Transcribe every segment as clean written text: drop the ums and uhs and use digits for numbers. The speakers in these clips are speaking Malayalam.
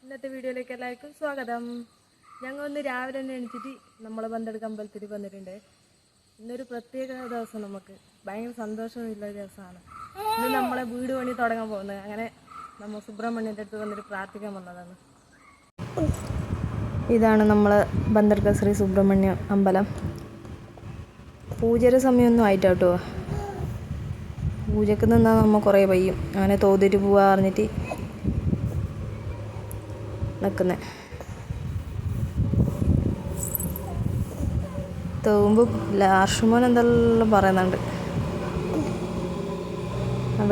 ഇന്നത്തെ വീഡിയോയിലേക്ക് എല്ലാവർക്കും സ്വാഗതം. ഞങ്ങൾ ഒന്ന് രാവിലെ തന്നെ എണീച്ചിട്ട് നമ്മളെ ബന്ധെടുക്ക അമ്പലത്തിൽ വന്നിട്ടുണ്ട്. ഇന്നൊരു പ്രത്യേക ദിവസം, നമുക്ക് ഭയങ്കര സന്തോഷമുള്ള ദിവസമാണ്. ഇന്ന് നമ്മളെ വീട് പണി തുടങ്ങാൻ പോകുന്നത്. അങ്ങനെ നമ്മൾ സുബ്രഹ്മണ്യൻ്റെ അടുത്ത് വന്നിട്ട് പ്രാർത്ഥിക്കാൻ വന്നതാണ്. ഇതാണ് നമ്മളെ ബന്ധെടുക്ക ശ്രീ സുബ്രഹ്മണ്യ അമ്പലം. പൂജയുടെ സമയമൊന്നും ആയിട്ടോ. പൂജക്ക് നിന്നാൽ നമ്മൾ കുറേ വയ്യും. അങ്ങനെ തോതിട്ട് പോവാ പറഞ്ഞിട്ട് നിൽക്കുന്നത്. തോമ്പ് അർഷുമോൻ എന്തെല്ലാം പറയുന്നുണ്ട്.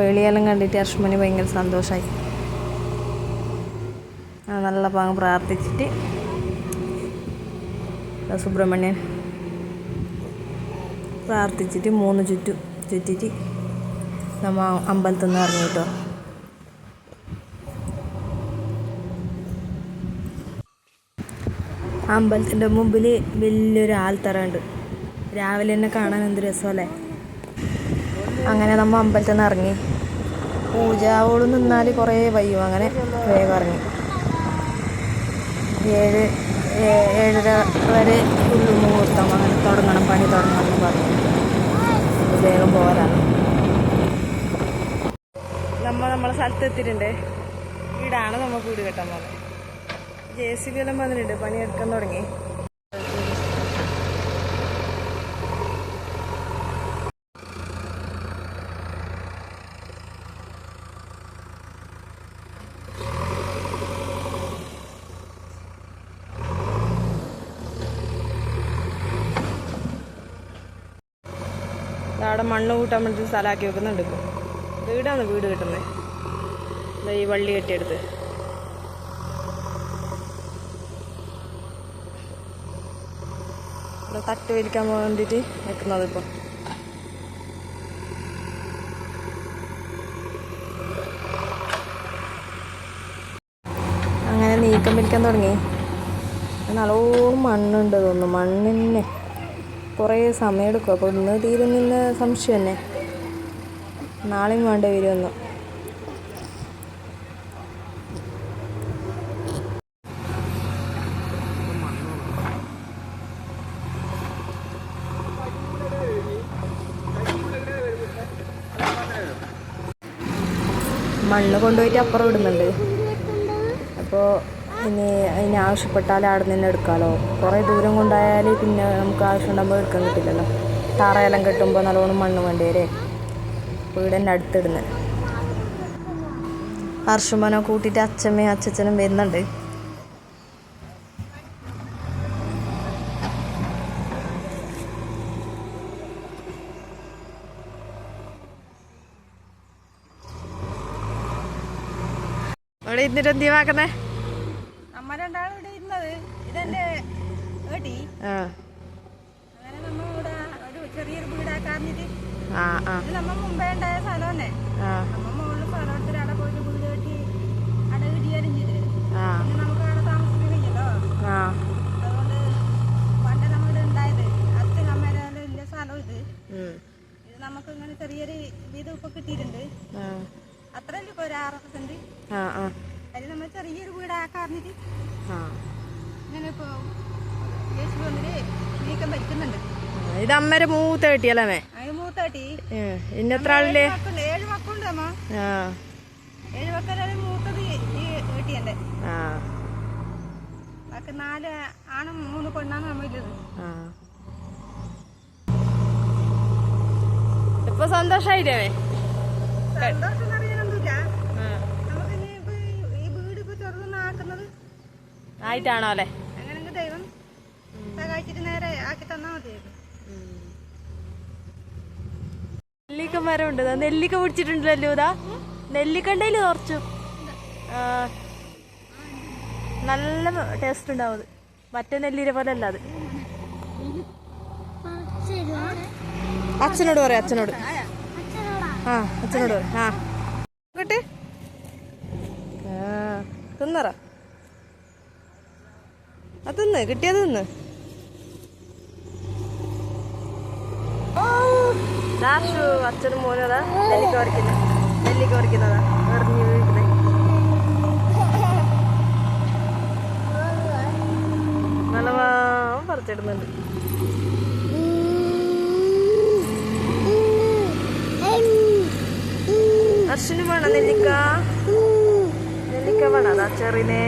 വെളിയെല്ലാം കണ്ടിട്ട് അർഷുമോന് ഭയങ്കര സന്തോഷമായി. നല്ല പാങ്ങ് പ്രാർത്ഥിച്ചിട്ട് സുബ്രഹ്മണ്യൻ പ്രാർത്ഥിച്ചിട്ട് 3 ചുറ്റും ചുറ്റിട്ട് നമ്മൾ അമ്പലത്തിൽ നിന്ന് ഇറങ്ങി കേട്ടോ. അമ്പലത്തിൻ്റെ മുമ്പിൽ വലിയൊരു ആൽത്തറ ഉണ്ട്. രാവിലെ തന്നെ കാണാൻ എന്ത് രസമല്ലേ. അങ്ങനെ നമ്മൾ അമ്പലത്തിൽ നിന്ന് ഇറങ്ങി. പൂജാവോളം നിന്നാൽ കുറേ വയ്യും. അങ്ങനെ വേഗം ഇറങ്ങി. 7:30 വരെ ഉള്ളു മുഹൂർത്തം. അങ്ങനെ പണി തുടങ്ങണം എന്ന് പറഞ്ഞു. വേഗം പോരാണ്. നമ്മളെ സ്ഥലത്ത് എത്തിയിട്ടുണ്ട്. വീടാണ് നമ്മൾ വീട് കെട്ടാൻ പോകുന്നത്. JCB എല്ലാം വന്നിട്ടുണ്ട്. പണിയെടുക്കാൻ തുടങ്ങി. അവിടെ മണ്ണ് കൂട്ടാൻ വേണ്ടി സ്ഥലമാക്കി വെക്കുന്നുണ്ട്. ഇപ്പോൾ വീടാണ് വീട് കിട്ടുന്നത്. ഈ വള്ളി കെട്ടിയെടുത്ത് തട്ട് വലിക്കാൻ വേണ്ടിയിട്ട് വെക്കുന്നത്. ഇപ്പം അങ്ങനെ നീക്കം വലിക്കാൻ തുടങ്ങി. നല്ലോണം മണ്ണുണ്ട് തോന്നുന്നു. മണ്ണിന് കുറേ സമയം എടുക്കും. അപ്പോൾ ഇന്ന് തീരുന്നില്ല സംശയം തന്നെ. നാളെയും വേണ്ടി വരുമെന്ന്. മണ്ണ് കൊണ്ടുപോയിട്ട് അപ്പുറം ഇടുന്നുണ്ട്. അപ്പോൾ ഇനി അതിനാവശ്യപ്പെട്ടാൽ അവിടെ നിന്ന് എടുക്കാമല്ലോ. കുറേ ദൂരം കൊണ്ടായാൽ പിന്നെ നമുക്ക് ആവശ്യമുണ്ടാകുമ്പോൾ എടുക്കാൻ കിട്ടില്ലല്ലോ. തറയെല്ലാം കെട്ടുമ്പോൾ നല്ലോണം മണ്ണ് വേണ്ടി വരെ. വീട് തന്നെ അടുത്തിടുന്നത്. ഹർഷുമനെ കൂട്ടിയിട്ട് അച്ഛമ്മയും അച്ഛനും വരുന്നുണ്ട്. ഇവിടെ ഇരുന്നിട്ട് എന്തിയാക്കുന്നേ? നമ്മ രണ്ടാളും ഇവിടെ ഇരുന്നത്. ഇതെന്റെ ഏട്ടി. അങ്ങനെ നമ്മ ഇവിടെ ഒരു ചെറിയൊരു വീടാക്കാറിഞ്ഞിട്ട് നമ്മ മുമ്പേ ഉണ്ടായ സ്ഥലം തന്നെ. നമ്മ മുകളിൽ സ്ഥലം എടുത്തിട്ട് അവിടെ പോയിട്ട് വീട് കെട്ടി അവിടെ ഇടിയാലും ചെയ്തിട്ട് പിന്നെ നമുക്ക് അവിടെ താമസിക്കുന്നില്ലല്ലോ. അതുകൊണ്ട് പണ്ട് നമ്മളിവിടെ ഉണ്ടായത് അച്ഛൻ അമ്മേരെ ഇല്ല സ്ഥലം. ഇത് നമുക്ക് ഇങ്ങനെ ചെറിയൊരു വീട് ഇപ്പൊ കിട്ടിയിട്ടുണ്ട്. അത്രയല്ലേ ഇപ്പൊ ഒരു 6 സെന്റ്. അതിൽ നമ്മൾ ചെറിയൊരു വീടാക്കാറിഞ്ഞിട്ട് ഇങ്ങനെ ഇപ്പൊ വന്നിട്ട് നീക്കം പറ്റുന്നുണ്ട്. ഇത് അമ്മേരെ മൂത്ത കെട്ടിയല്ലേ? അത് മൂത്ത കെട്ടി. എത്ര ആളില്ലേ? 7 മക്കളുണ്ട് അമ്മ. 7 മക്കളെ മൂത്തത് ഈ കെട്ടിയല്ലേ. ബാക്കി 4 ആണും 3 പെണ്ണാണ് നമ്മളില്ലത്. ഇപ്പൊ സന്തോഷായില്ലേ? സന്തോഷം അറിയാനൊന്നുമില്ല. നമുക്ക് ഇനി ഇപ്പൊ ഈ വീട് ഇപ്പൊ ചെറുതൊന്നും ആക്കുന്നത് ആയിട്ടാണോ അല്ലേ? അങ്ങനെങ്കിൽ ദൈവം സഹായിച്ചിട്ട് നേരെ ആക്കി തന്നാ മതിയായിരുന്നു. നെല്ലിക്ക മരം ഉണ്ട്. നെല്ലിക്ക പിടിച്ചിട്ടുണ്ടല്ലോ. ഇതാ നെല്ലിക്ക ഉണ്ടല്ലോ കുറച്ചു. നല്ല ടേസ്റ്റ് ഉണ്ടാവും. മറ്റേ നെല്ലിര പോലെ അല്ല അത്. അച്ഛനോട് പറയാം. അച്ഛനോട് അച്ഛനോട് പറയാം. കേട്ടെ തിന്നറ തിന്ന് കിട്ടിയത് തിന്ന്. അച്ഛനും മോനതാ നെല്ലിക്ക പറിക്കുന്നതാ. എറിഞ്ഞു വീഴുന്നത്. പറിച്ചിടുന്നുണ്ട്. അർഷന് വേണം നെല്ലിക്ക, നെല്ലിക്ക വേണം. അതാ ചെറിനെ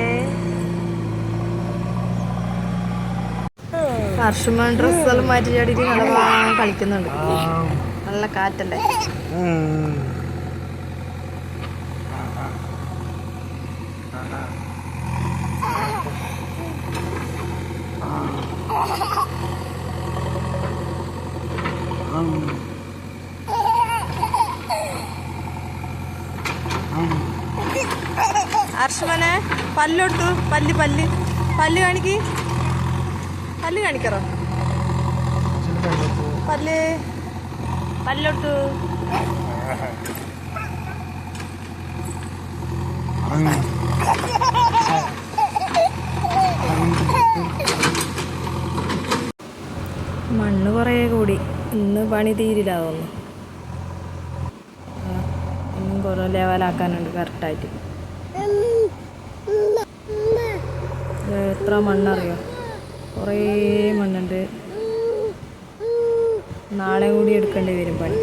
ഹർഷുമാൻ ഡ്രസ്സെല്ലാം മാറ്റി ചാടിയിട്ട് നല്ലോണം കളിക്കുന്നുണ്ട്. നല്ല കാറ്റല്ലേ. ഹർഷമനെ പല്ലോട്ടു, പല്ല് പല്ല് പല്ല് കാണിക്ക്, പല്ല് കാണിക്കറോ, പല്ല് പല്ലോട്ടു. മണ്ണ് കുറേ കൂടി, ഇന്ന് പണി തീരില്ല തോന്നുന്നു. ഇന്നും കുറേ ലെവലാക്കാനുണ്ട് കറക്റ്റായിട്ട്. എത്ര മണ്ണറിയോ, കുറേ മണ്ണുണ്ട്. നാളെ കൂടി എടുക്കേണ്ടി വരും പണി.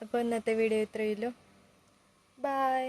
അപ്പോൾ ഇന്നത്തെ വീഡിയോ ഇത്രയേ ഉള്ളൂ. ബൈ.